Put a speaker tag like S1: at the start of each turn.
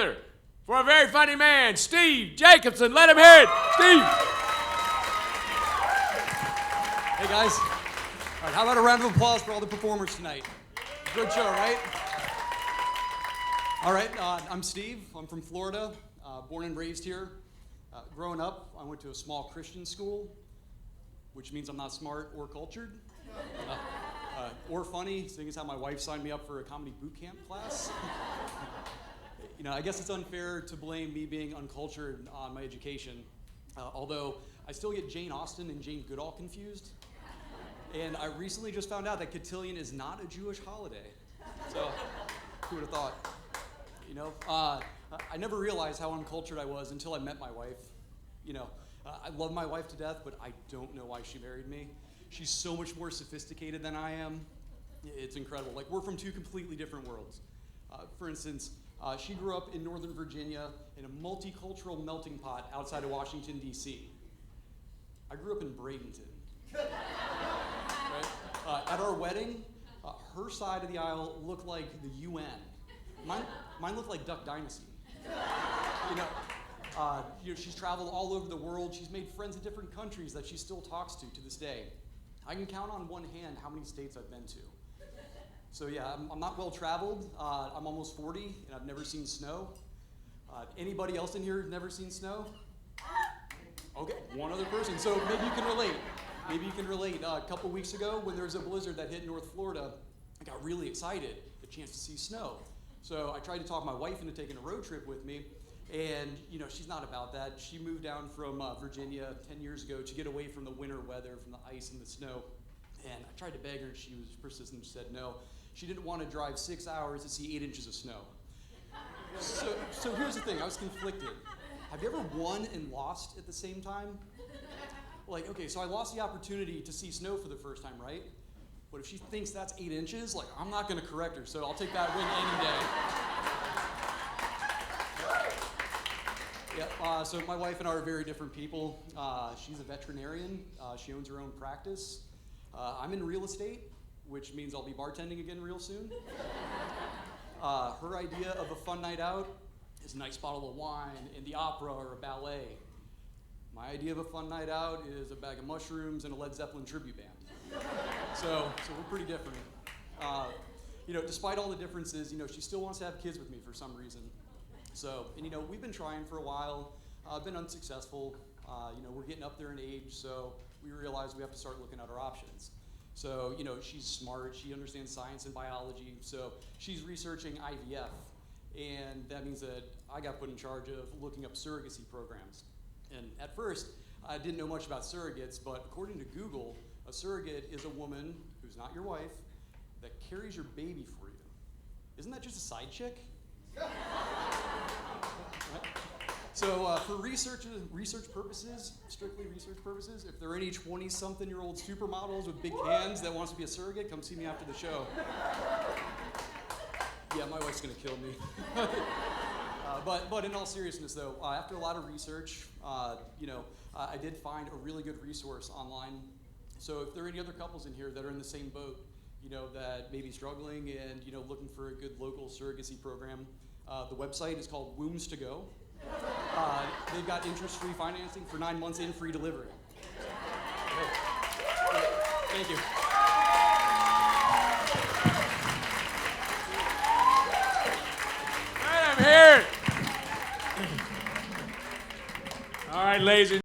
S1: together for a very funny man, Steve Jacobson. Let him hear it. Steve.
S2: Hey, guys. All right, how about a round of applause for all the performers tonight? Good show, right? All right, I'm Steve. I'm from Florida, born and raised here. Growing up, I went to a small Christian school, which means I'm not smart or cultured. Or funny, seeing as how my wife signed me up for a comedy bootcamp class. I guess it's unfair to blame me being uncultured on my education, although I still get Jane Austen and Jane Goodall confused. And I recently just found out that cotillion is not a Jewish holiday. So, who would have thought? I never realized how uncultured I was until I met my wife. I love my wife to death, but I don't know why she married me. She's so much more sophisticated than I am. It's incredible. Like, we're from two completely different worlds. For instance, she grew up in Northern Virginia in a multicultural melting pot outside of Washington, D.C. I grew up in Bradenton. Right? At our wedding, her side of the aisle looked like the UN. Mine looked like Duck Dynasty. She's traveled all over the world. She's made friends in different countries that she still talks to this day. I can count on one hand how many states I've been to. So yeah, I'm not well traveled. I'm almost 40 and I've never seen snow. Anybody else in here never seen snow? Okay, one other person. So maybe you can relate. A couple weeks ago when there was a blizzard that hit North Florida, I got really excited, the chance to see snow. So I tried to talk my wife into taking a road trip with me, and she's not about that. She moved down from Virginia 10 years ago to get away from the winter weather, from the ice and the snow. And I tried to beg her, she was persistent, she said no. She didn't want to drive 6 hours to see 8 inches of snow. So here's the thing, I was conflicted. Have you ever won and lost at the same time? Like, okay, so I lost the opportunity to see snow for the first time, right? But if she thinks that's 8 inches, like, I'm not going to correct her, so I'll take that win any day. Yeah, so my wife and I are very different people. She's a veterinarian. She owns her own practice. I'm in real estate, which means I'll be bartending again real soon. Her idea of a fun night out is a nice bottle of wine and the opera or a ballet. My idea of a fun night out is a bag of mushrooms and a Led Zeppelin tribute band. So we're pretty different. Despite all the differences, she still wants to have kids with me for some reason. So, and we've been trying for a while, been unsuccessful. We're getting up there in age, so we realize we have to start looking at our options. So, she's smart, she understands science and biology, so she's researching IVF. And that means that I got put in charge of looking up surrogacy programs. And at first, I didn't know much about surrogates, but according to Google, a surrogate is a woman who's not your wife that carries your baby for you. Isn't that just a side chick? Right? So for research purposes, strictly research purposes, if there are any 20-something-year-old supermodels with big hands that wants to be a surrogate, come see me after the show. Yeah, my wife's gonna kill me. But in all seriousness, though, after a lot of research, I did find a really good resource online. So if there are any other couples in here that are in the same boat, that may be struggling and looking for a good local surrogacy program, the website is called Wombs to Go. They've got interest-free financing for 9 months and free delivery. Thank you.
S1: I'm here. All right, ladies and